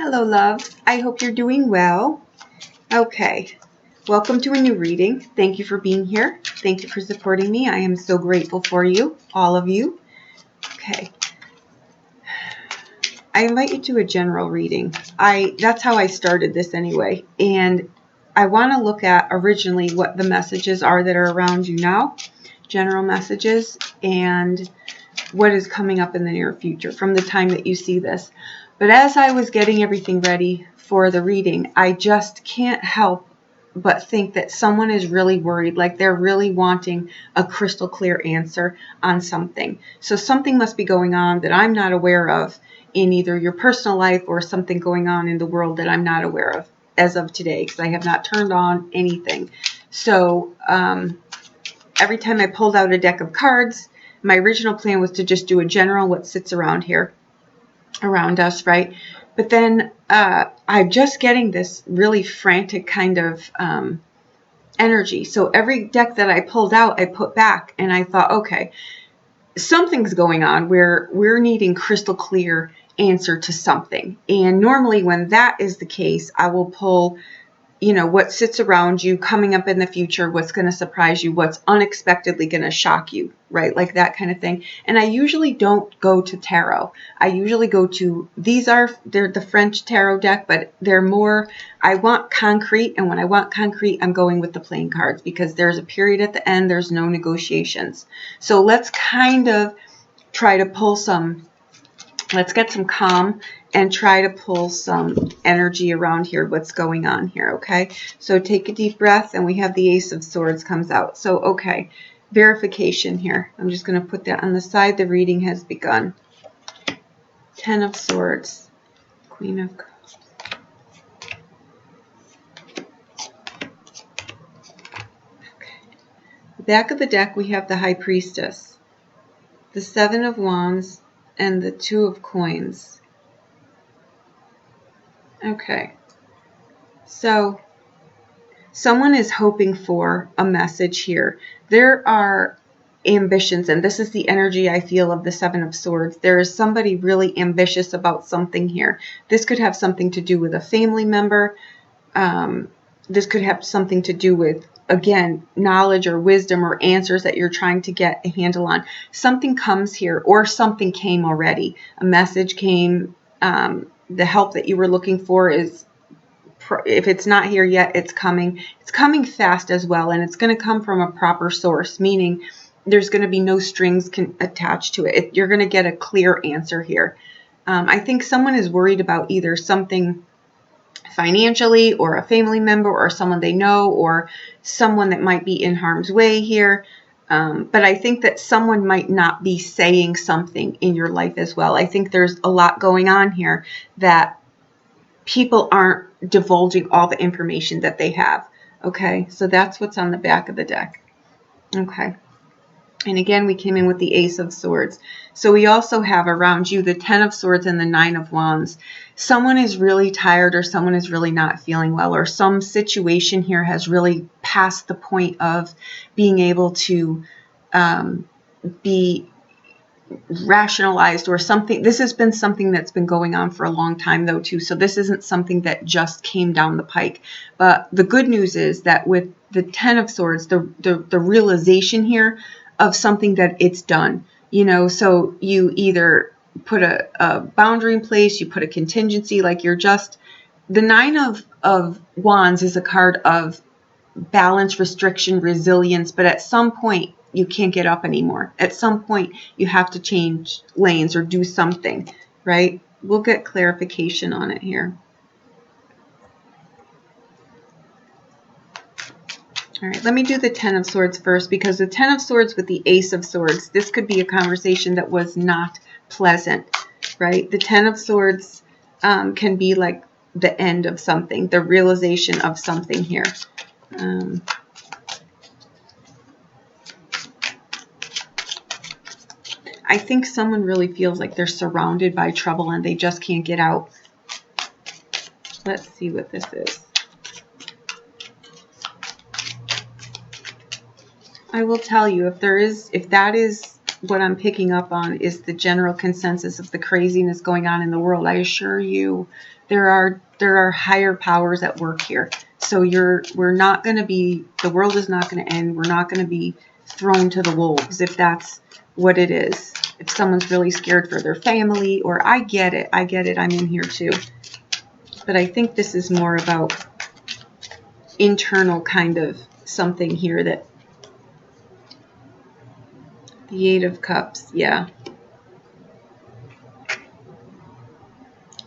Hello, loves. I hope you're doing well. Okay, welcome to a new reading. Thank you for being here. Thank you for supporting me. I am so grateful for you, all of you. Okay, I invite you to a general reading. That's how I started this anyway, and I want to look at originally what the messages are that are around you now, general messages, and what is coming up in the near future from the time that you see this. But as I was getting everything ready for the reading, I just can't help but think that someone is really worried, like they're really wanting a crystal clear answer on something. So something must be going on that I'm not aware of in either your personal life or something going on in the world that I'm not aware of as of today, because I have not turned on anything. So every time I pulled out a deck of cards, my original plan was to just do a general what sits around here, around us, right? But then I'm just getting this really frantic kind of energy. So every deck that I pulled out, I put back, and I thought, okay, something's going on where we're needing crystal clear answer to something. And normally when that is the case, I will pull, what sits around you, coming up in the future, what's going to surprise you, what's unexpectedly going to shock you, right? Like that kind of thing. And I usually don't go to tarot. I usually go to, they're the French tarot deck, but they're more, I want concrete. And when I want concrete, I'm going with the playing cards because there's a period at the end, there's no negotiations. So let's kind of try to pull let's get some calm and try to pull some energy around here, what's going on here, okay? So take a deep breath, and we have the Ace of Swords comes out. So, okay, verification here. I'm just going to put that on the side. The reading has begun. Ten of Swords, Queen of Cups. Okay. The back of the deck, we have the High Priestess, the Seven of Wands, and the Two of Coins. Okay, so someone is hoping for a message here. There are ambitions, and this is the energy I feel of the Seven of Swords. There is somebody really ambitious about something here. This could have something to do with a family member. This could have something to do with, again, knowledge or wisdom or answers that you're trying to get a handle on. Something comes here, or something came already. A message came. The help that you were looking for is, if it's not here yet, it's coming. It's coming fast as well, and it's going to come from a proper source, meaning there's going to be no strings attached to it. You're going to get a clear answer here. I think someone is worried about either something financially, or a family member, or someone they know, or someone that might be in harm's way here. But I think that someone might not be saying something in your life as well. I think there's a lot going on here that people aren't divulging all the information that they have. Okay, so that's what's on the back of the deck. Okay, and again, we came in with the Ace of Swords. So we also have around you the Ten of Swords and the Nine of Wands. Someone is really tired, or someone is really not feeling well, or some situation here has really passed the point of being able to be rationalized, or something. This has been something that's been going on for a long time though too. So this isn't something that just came down the pike. But the good news is that with the Ten of Swords, the realization here of something that it's done. So you either put a boundary in place, you put a contingency, like you're just, the Nine of Wands is a card of balance, restriction, resilience, but at some point you can't get up anymore. At some point you have to change lanes or do something, right? We'll get clarification on it here. All right, let me do the Ten of Swords first, because the Ten of Swords with the Ace of Swords, this could be a conversation that was not pleasant, right? The Ten of Swords can be like the end of something, the realization of something here. I think someone really feels like they're surrounded by trouble and they just can't get out. Let's see what this is. I will tell you, if that is what I'm picking up on is the general consensus of the craziness going on in the world. I assure you, there are higher powers at work here. So we're not going to be, the world is not going to end. We're not going to be thrown to the wolves if that's what it is. If someone's really scared for their family, or I get it, I'm in here too. But I think this is more about internal kind of something here. That the Eight of Cups, yeah.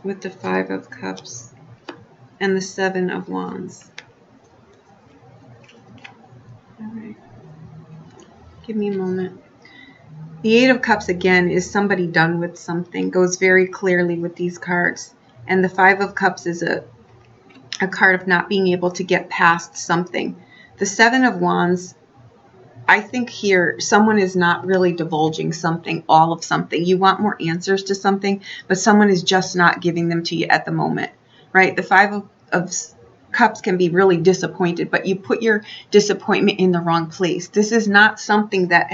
With the Five of Cups and the Seven of Wands. All right. Give me a moment. The Eight of Cups, again, is somebody done with something. Goes very clearly with these cards. And the Five of Cups is a card of not being able to get past something. The Seven of Wands, I think here someone is not really divulging something, all of something. You want more answers to something, but someone is just not giving them to you at the moment, right? The Five of Cups can be really disappointed, but you put your disappointment in the wrong place. This is not something that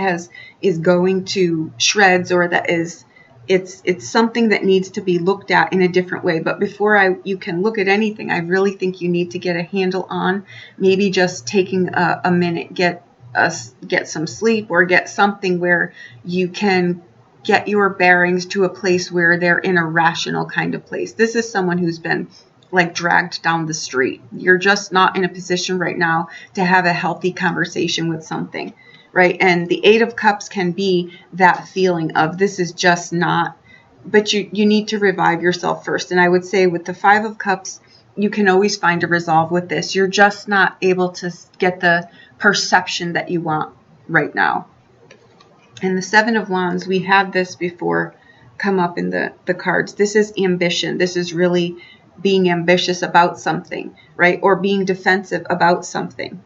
is going to shreds, or that is, it's something that needs to be looked at in a different way. But before you can look at anything, I really think you need to get a handle on maybe just taking a minute, get some sleep, or get something where you can get your bearings to a place where they're in a rational kind of place. This is someone who's been like dragged down the street. You're just not in a position right now to have a healthy conversation with something, right? And the Eight of Cups can be that feeling of this is just not, but you need to revive yourself first. And I would say with the Five of Cups, you can always find a resolve with this. You're just not able to get the perception that you want right now. And the Seven of Wands, we had this before come up in the cards. This is ambition. This is really being ambitious about something, right? Or being defensive about something.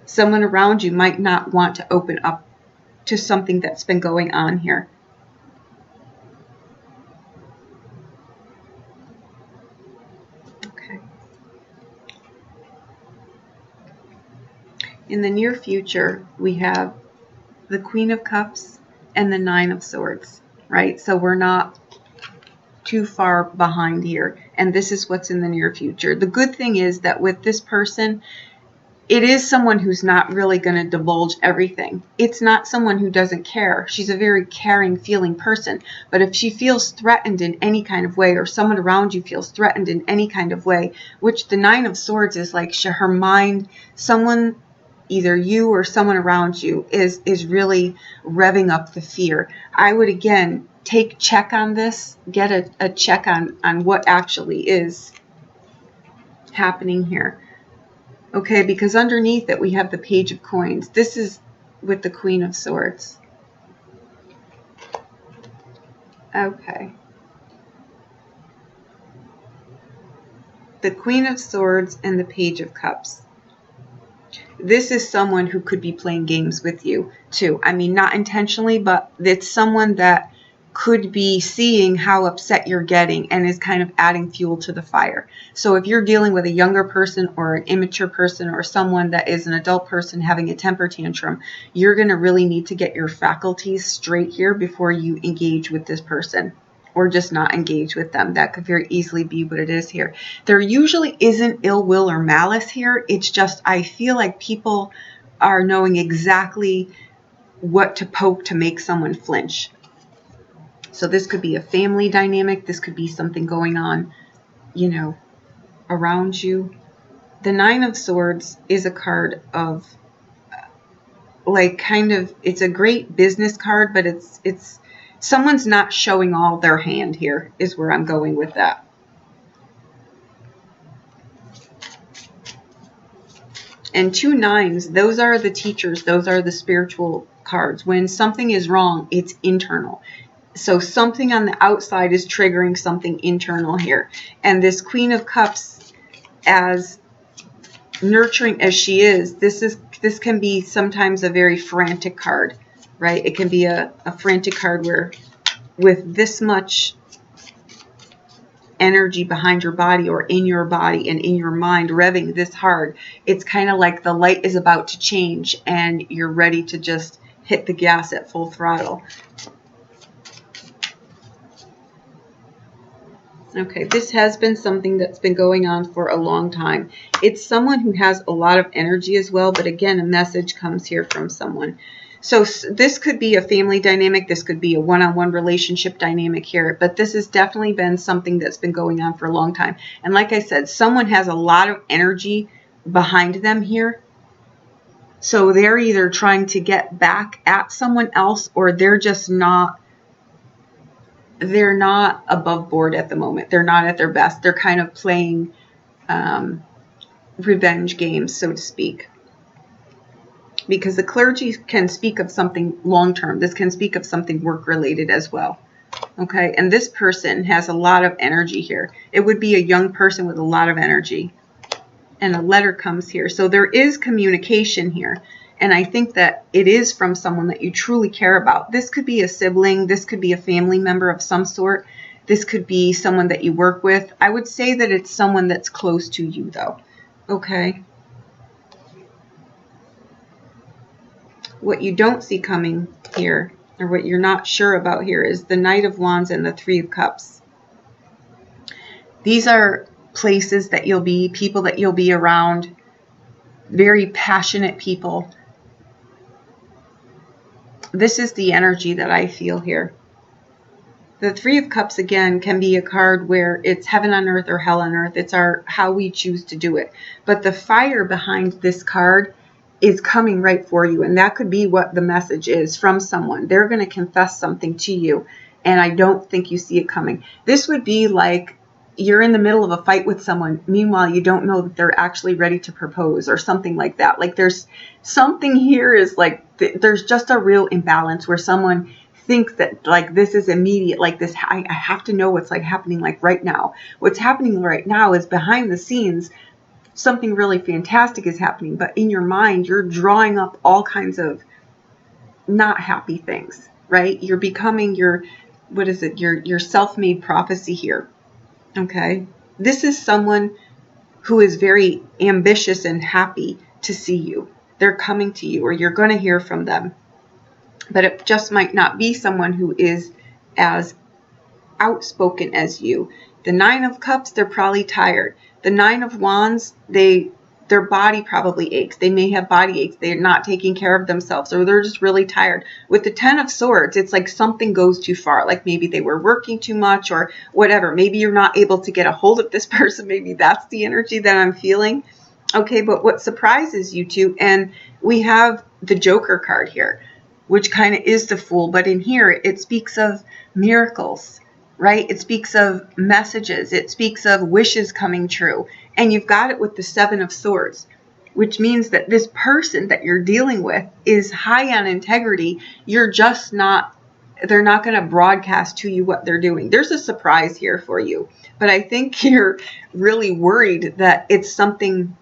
Someone around you might not want to open up to something that's been going on here. Okay. In the near future, we have the Queen of Cups and the Nine of Swords, right? So we're not too far behind here. And this is what's in the near future. The good thing is that with this person, it is someone who's not really going to divulge everything. It's not someone who doesn't care. She's a very caring, feeling person. But if she feels threatened in any kind of way, or someone around you feels threatened in any kind of way, which the Nine of Swords is like her mind, someone, either you or someone around you is really revving up the fear. I would, again, check on this, get a check on what actually is happening here. Okay, because underneath it we have the Page of Coins. This is with the Queen of Swords. Okay. The Queen of Swords and the Page of Cups. This is someone who could be playing games with you too. I mean, not intentionally, but it's someone that could be seeing how upset you're getting and is kind of adding fuel to the fire. So if you're dealing with a younger person or an immature person or someone that is an adult person having a temper tantrum, you're going to really need to get your faculties straight here before you engage with this person, or just not engage with them. That could very easily be what it is here. There usually isn't ill will or malice here. It's just I feel like people are knowing exactly what to poke to make someone flinch. So this could be a family dynamic. This could be something going on, you know, around you. The Nine of Swords is a card of like kind of, it's a great business card, but it's someone's not showing all their hand here is where I'm going with that. And two nines, those are the teachers. Those are the spiritual cards. When something is wrong, it's internal. So something on the outside is triggering something internal here. And this Queen of Cups, as nurturing as she is, this can be sometimes a very frantic card, right? It can be a frantic card where with this much energy behind your body or in your body and in your mind revving this hard, it's kind of like the light is about to change and you're ready to just hit the gas at full throttle. Okay, this has been something that's been going on for a long time. It's someone who has a lot of energy as well, but again, a message comes here from someone. So this could be a family dynamic. This could be a one-on-one relationship dynamic here, but this has definitely been something that's been going on for a long time. And like I said, someone has a lot of energy behind them here. So they're either trying to get back at someone else, or they're just not above board at the moment. They're not at their best. They're kind of playing revenge games, so to speak. Because the clergy can speak of something long-term. This can speak of something work-related as well. Okay, and this person has a lot of energy here. It would be a young person with a lot of energy. And a letter comes here. So there is communication here. And I think that it is from someone that you truly care about. This could be a sibling. This could be a family member of some sort. This could be someone that you work with. I would say that it's someone that's close to you, though. Okay. What you don't see coming here, or what you're not sure about here, is the Knight of Wands and the Three of Cups. These are places that you'll be, people that you'll be around, very passionate people. This is the energy that I feel here. The Three of Cups, again, can be a card where it's heaven on earth or hell on earth. It's how we choose to do it. But the fire behind this card is coming right for you. And that could be what the message is from someone. They're going to confess something to you. And I don't think you see it coming. This would be like you're in the middle of a fight with someone. Meanwhile, you don't know that they're actually ready to propose or something like that. Like there's something here is like there's just a real imbalance where someone thinks that like this is immediate, like this, I have to know what's like happening like right now. What's happening right now is behind the scenes, something really fantastic is happening. But in your mind, you're drawing up all kinds of not happy things, right? You're becoming your self-made prophecy here. Okay, this is someone who is very ambitious and happy to see you. They're coming to you, or you're going to hear from them. But it just might not be someone who is as outspoken as you. The Nine of Cups, they're probably tired. The Nine of Wands, their body probably aches. They may have body aches. They're not taking care of themselves, or they're just really tired. With the Ten of Swords, it's like something goes too far. Like maybe they were working too much or whatever. Maybe you're not able to get a hold of this person. Maybe that's the energy that I'm feeling. Okay, but what surprises you two, and we have the Joker card here, which kind of is the Fool, but in here it speaks of miracles, right? It speaks of messages. It speaks of wishes coming true. And you've got it with the Seven of Swords, which means that this person that you're dealing with is high on integrity. You're just not, they're not going to broadcast to you what they're doing. There's a surprise here for you. But I think you're really worried that it's something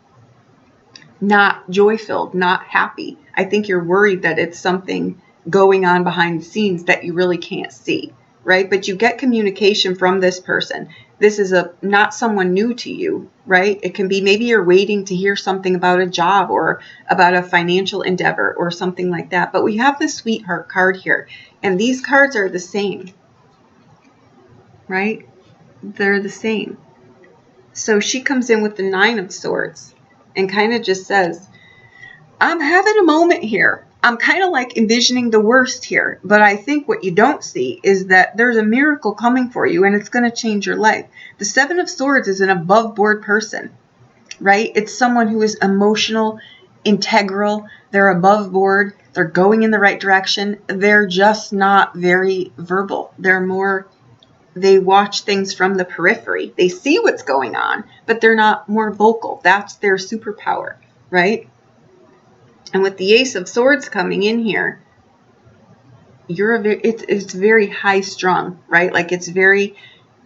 not joy-filled, not happy. I think you're worried that it's something going on behind the scenes that you really can't see, right? But you get communication from this person. This is not someone new to you, right? It can be maybe you're waiting to hear something about a job or about a financial endeavor or something like that. But we have the Sweetheart card here, and these cards are the same, right? They're the same. So she comes in with the Nine of Swords and kind of just says, I'm having a moment here. I'm kind of like envisioning the worst here, but I think what you don't see is that there's a miracle coming for you and it's going to change your life. The Seven of Swords is an above board person, right? It's someone who is emotional, integral. They're above board. They're going in the right direction. They're just not very verbal. They watch things from the periphery. They see what's going on, but they're not more vocal. That's their superpower, right? And with the Ace of Swords coming in here, it's very high strung, right? Like it's very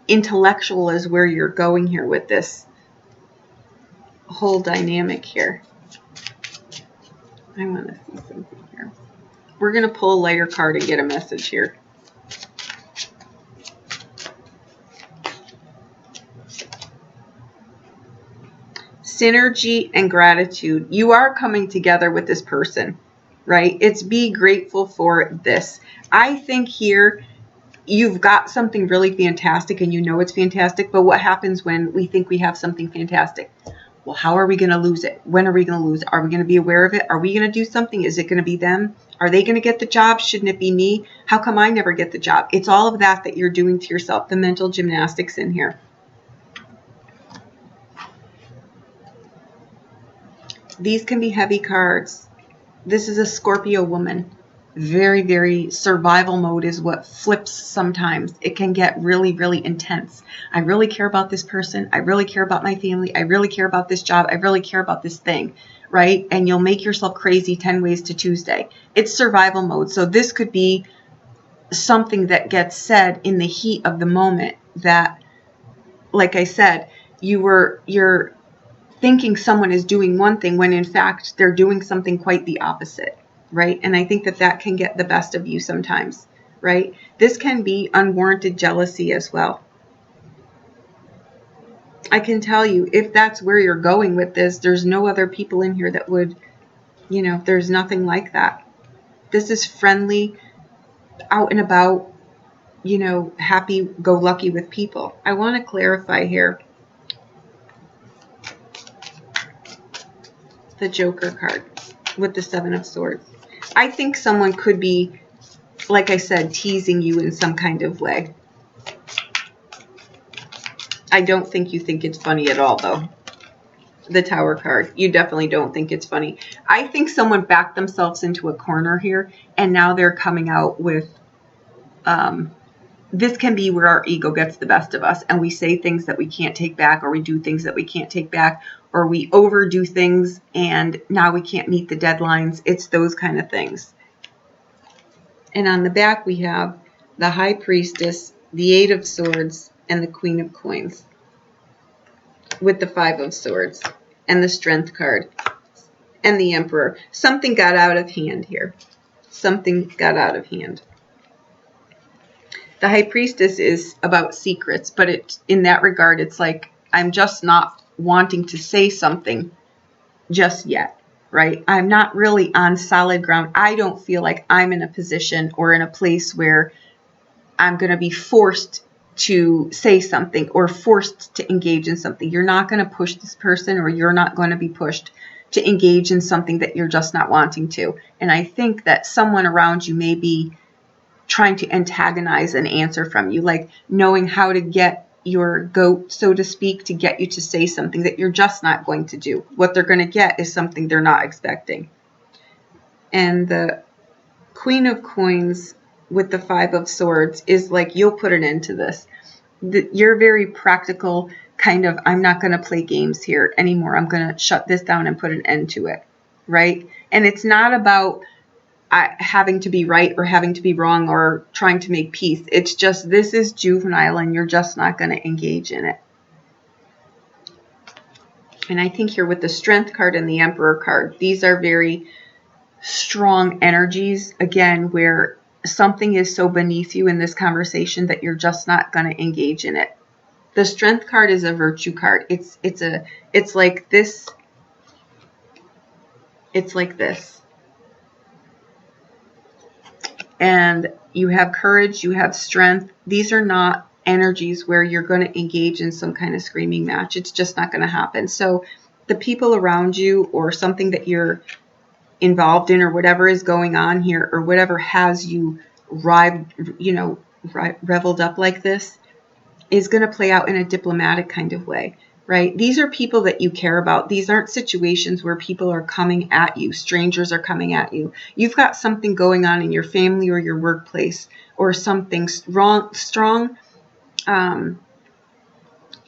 intellectual is where you're going here with this whole dynamic here. I want to see something here. We're going to pull a lighter card and get a message here. Synergy and gratitude. You are coming together with this person, right? It's be grateful for this. I think here you've got something really fantastic and you know it's fantastic, but what happens when we think we have something fantastic? Well, how are we going to lose it? When are we going to lose it? Are we going to be aware of it? Are we going to do something? Is it going to be them? Are they going to get the job? Shouldn't it be me? How come I never get the job? It's all of that you're doing to yourself, the mental gymnastics in here. These can be heavy cards. This is a Scorpio woman. Very, very survival mode is what flips sometimes. It can get really, really intense. I really care about this person. I really care about my family. I really care about this job. I really care about this thing, right? And you'll make yourself crazy 10 ways to Tuesday. It's survival mode. So this could be something that gets said in the heat of the moment that, like I said, you're thinking someone is doing one thing when in fact they're doing something quite the opposite, right? And I think that can get the best of you sometimes, right? This can be unwarranted jealousy as well. I can tell you, if that's where you're going with this, there's no other people in here that would, there's nothing like that. This is friendly, out and about, happy-go-lucky with people. I want to clarify here the Joker card with the Seven of Swords. I think someone could be, like I said, teasing you in some kind of way. I don't think you think it's funny at all, though. The Tower card. You definitely don't think it's funny. I think someone backed themselves into a corner here, and now they're coming out with, this can be where our ego gets the best of us, and we say things that we can't take back, or we do things that we can't take back, or we overdo things, and now we can't meet the deadlines. It's those kind of things. And on the back, we have the High Priestess, the Eight of Swords, and the Queen of Coins with the Five of Swords and the Strength card and the Emperor. Something got out of hand here. Something got out of hand. The High Priestess is about secrets, but in that regard, it's like, I'm just not wanting to say something just yet. Right? I'm not really on solid ground. I don't feel like I'm in a position or in a place where I'm going to be forced to say something or forced to engage in something. You're not going to push this person, or you're not going to be pushed to engage in something that you're just not wanting to. And I think that someone around you may be trying to antagonize an answer from you, like knowing how to get your goat, so to speak, to get you to say something that you're just not going to do. What they're going to get is something they're not expecting. And the Queen of Coins with the Five of Swords is like, you'll put an end to this. You're very practical, kind of, I'm not going to play games here anymore. I'm going to shut this down and put an end to it, right? And it's not about having to be right or having to be wrong or trying to make peace. It's just, this is juvenile and you're just not going to engage in it. And I think here with the Strength card and the Emperor card, these are very strong energies, again, where something is so beneath you in this conversation that you're just not going to engage in it. The Strength card is a virtue card. It's like this. It's like this. And you have courage, you have strength. These are not energies where you're going to engage in some kind of screaming match. It's just not going to happen. So the people around you, or something that you're involved in, or whatever is going on here, or whatever has you reveled up like this, is going to play out in a diplomatic kind of way. Right? These are people that you care about. These aren't situations where people are coming at you. Strangers are coming at you. You've got something going on in your family or your workplace, or something strong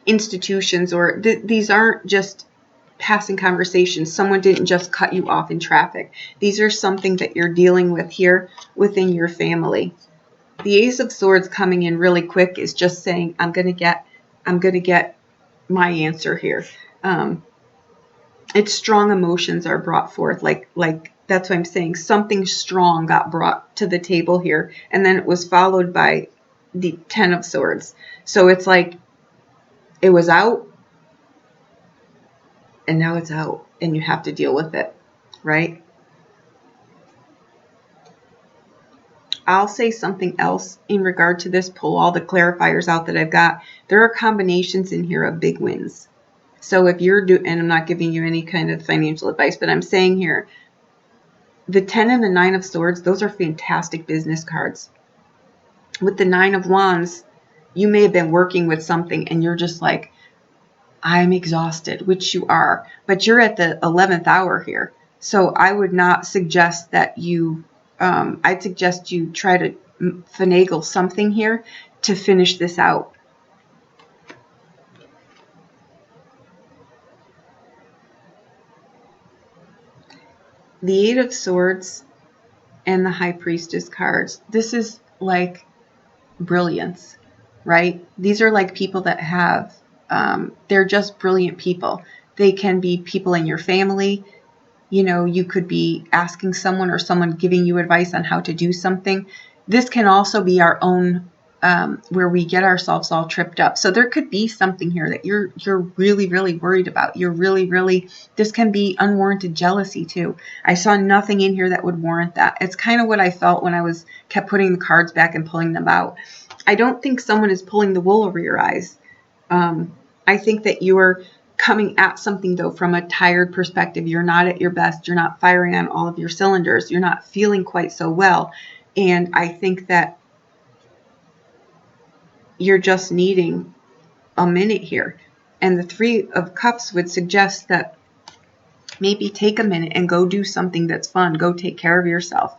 institutions, or these aren't just passing conversations. Someone didn't just cut you off in traffic. These are something that you're dealing with here within your family. The Ace of Swords coming in really quick is just saying, I'm going to get my answer here. It's strong emotions are brought forth, like that's what I'm saying. Something strong got brought to the table here, and then it was followed by the Ten of Swords. So it's like it was out, and now it's out, and you have to deal with it, right? I'll say something else in regard to this. Pull all the clarifiers out that I've got. There are combinations in here of big wins. So if you're doing, and I'm not giving you any kind of financial advice, but I'm saying here, the 10 and the 9 of Swords, those are fantastic business cards. With the 9 of Wands, you may have been working with something and you're just like, I'm exhausted, which you are, but you're at the 11th hour here. So I would not suggest that you, I'd suggest you try to finagle something here to finish this out. The 8 of Swords and the High Priestess cards, this is like brilliance, right? These are like people that have, they're just brilliant people. They can be people in your family. You know, you could be asking someone or someone giving you advice on how to do something. This can also be our own, where we get ourselves all tripped up. So there could be something here that you're really, really worried about. You're really, this can be unwarranted jealousy too. I saw nothing in here that would warrant that. It's kind of what I felt when I kept putting the cards back and pulling them out. I don't think someone is pulling the wool over your eyes. I think that you're coming at something though from a tired perspective. You're not at your best. You're not firing on all of your cylinders. You're not feeling quite so well. And I think that you're just needing a minute here. And the 3 of Cups would suggest that maybe take a minute and go do something that's fun. Go take care of yourself,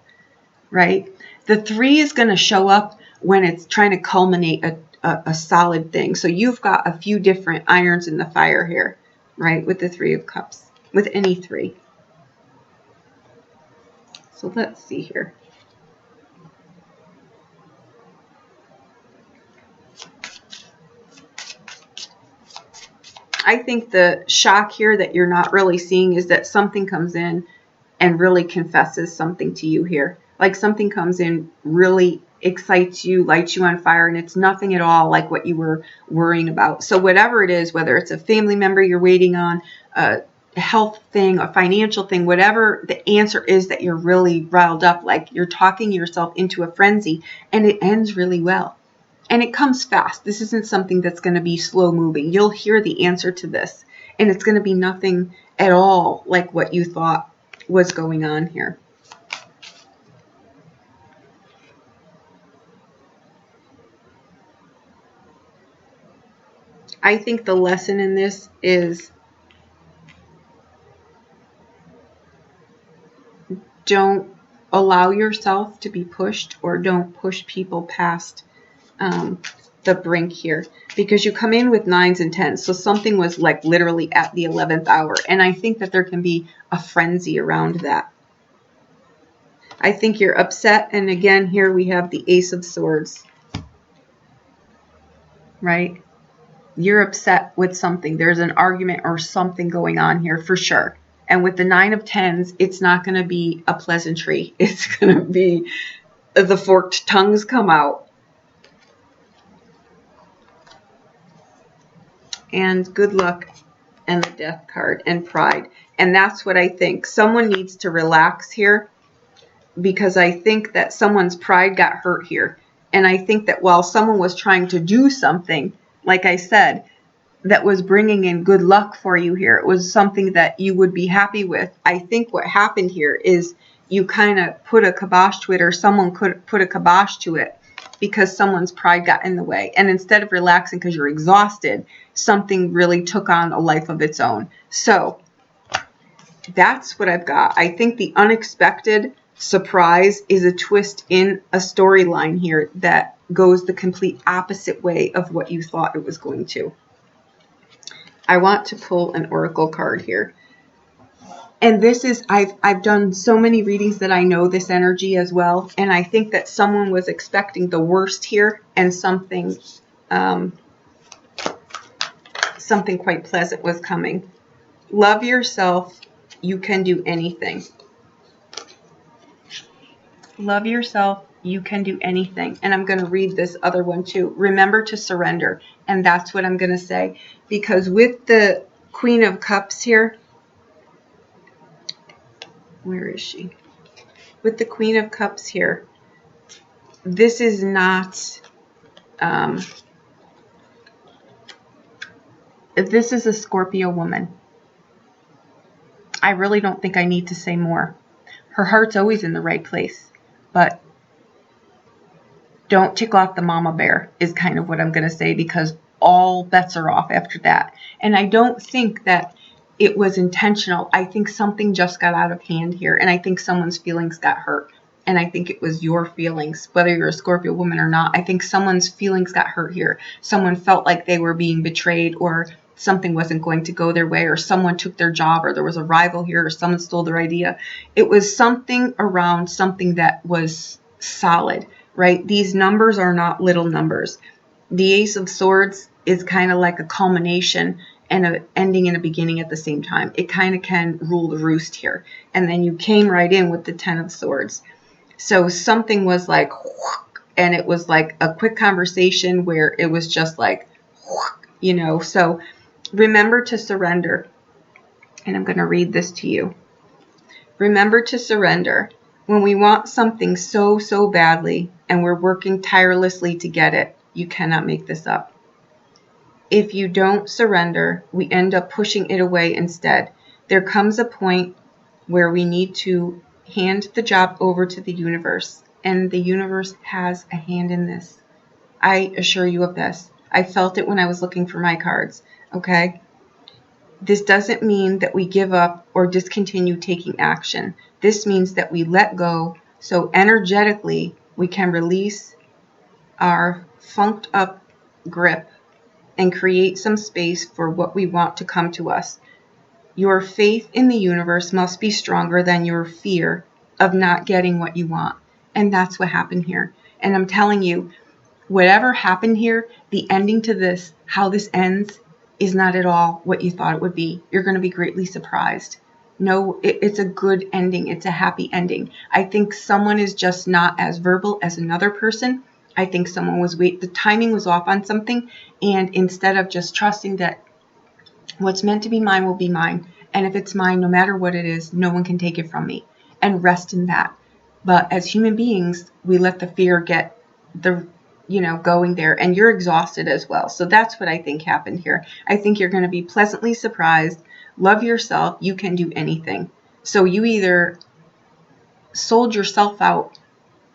right? The 3 is going to show up when it's trying to culminate a solid thing. So you've got a few different irons in the fire here, right? With the 3 of Cups, with any 3. So let's see here. I think the shock here that you're not really seeing is that something comes in and really confesses something to you here. Like something comes in, really excites you, lights you on fire, and it's nothing at all like what you were worrying about. So whatever it is, whether it's a family member you're waiting on, a health thing, a financial thing, whatever the answer is that you're really riled up, like you're talking yourself into a frenzy, and it ends really well. And it comes fast. This isn't something that's going to be slow moving. You'll hear the answer to this, and it's going to be nothing at all like what you thought was going on here. I think the lesson in this is don't allow yourself to be pushed, or don't push people past the brink here, because you come in with 9s and 10s. So something was like literally at the 11th hour. And I think that there can be a frenzy around that. I think you're upset. And again, here we have the Ace of Swords, right? You're upset with something. There's an argument or something going on here for sure. And with the 9 of 10s, it's not going to be a pleasantry. It's going to be the forked tongues come out. And good luck, and the Death card, and pride. And that's what I think. Someone needs to relax here, because I think that someone's pride got hurt here. And I think that while someone was trying to do something, like I said, that was bringing in good luck for you here, it was something that you would be happy with. I think what happened here is you kind of put a kibosh to it, or someone could put a kibosh to it, because someone's pride got in the way. And instead of relaxing because you're exhausted, something really took on a life of its own. So that's what I've got. I think the unexpected surprise is a twist in a storyline here that goes the complete opposite way of what you thought it was going to. I want to pull an oracle card here. And this is, I've done so many readings that I know this energy as well. And I think that someone was expecting the worst here, and something quite pleasant was coming. Love yourself. You can do anything. Love yourself. You can do anything. And I'm going to read this other one too. Remember to surrender. And that's what I'm going to say. Because with the Queen of Cups here, where is she? With the Queen of Cups here, this is not, this is a Scorpio woman. I really don't think I need to say more. Her heart's always in the right place, but don't tick off the mama bear is kind of what I'm going to say, because all bets are off after that. And I don't think that it was intentional. I think something just got out of hand here, and I think someone's feelings got hurt. And I think it was your feelings, whether you're a Scorpio woman or not. I think someone's feelings got hurt here. Someone felt like they were being betrayed, or something wasn't going to go their way, or someone took their job, or there was a rival here, or someone stole their idea. It was something around something that was solid, right? These numbers are not little numbers. The Ace of Swords is kind of like a culmination and an ending and a beginning at the same time. It kind of can rule the roost here. And then you came right in with the Ten of Swords. So something was like, and it was like a quick conversation where it was just like, you know. So remember to surrender. And I'm going to read this to you. Remember to surrender. When we want something so, so badly and we're working tirelessly to get it, you cannot make this up. If you don't surrender, we end up pushing it away instead. There comes a point where we need to hand the job over to the universe, and the universe has a hand in this. I assure you of this. I felt it when I was looking for my cards, okay? This doesn't mean that we give up or discontinue taking action. This means that we let go, so energetically we can release our funked up grip and create some space for what we want to come to us. Your faith in the universe must be stronger than your fear of not getting what you want. And that's what happened here. And I'm telling you, whatever happened here, the ending to this, how this ends, is not at all what you thought it would be. You're going to be greatly surprised. No, it's a good ending. It's a happy ending. I think someone is just not as verbal as another person. I think someone was the timing was off on something, and instead of just trusting that what's meant to be mine will be mine, and if it's mine, no matter what it is, no one can take it from me, and rest in that. But as human beings, we let the fear get going there, and you're exhausted as well. So that's what I think happened here. I think you're going to be pleasantly surprised. Love yourself. You can do anything. So you either sold yourself out,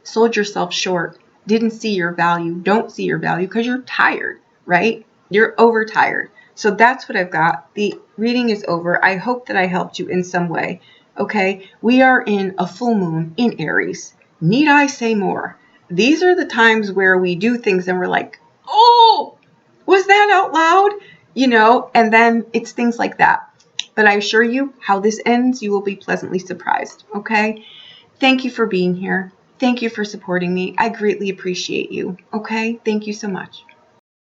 sold yourself short, didn't see your value, don't see your value because you're tired, right? You're overtired. So that's what I've got. The reading is over. I hope that I helped you in some way. Okay, we are in a full moon in Aries. Need I say more? These are the times where we do things and we're like, oh, was that out loud? And then it's things like that. But I assure you, how this ends, you will be pleasantly surprised. Okay, thank you for being here. Thank you for supporting me. I greatly appreciate you. Okay, thank you so much.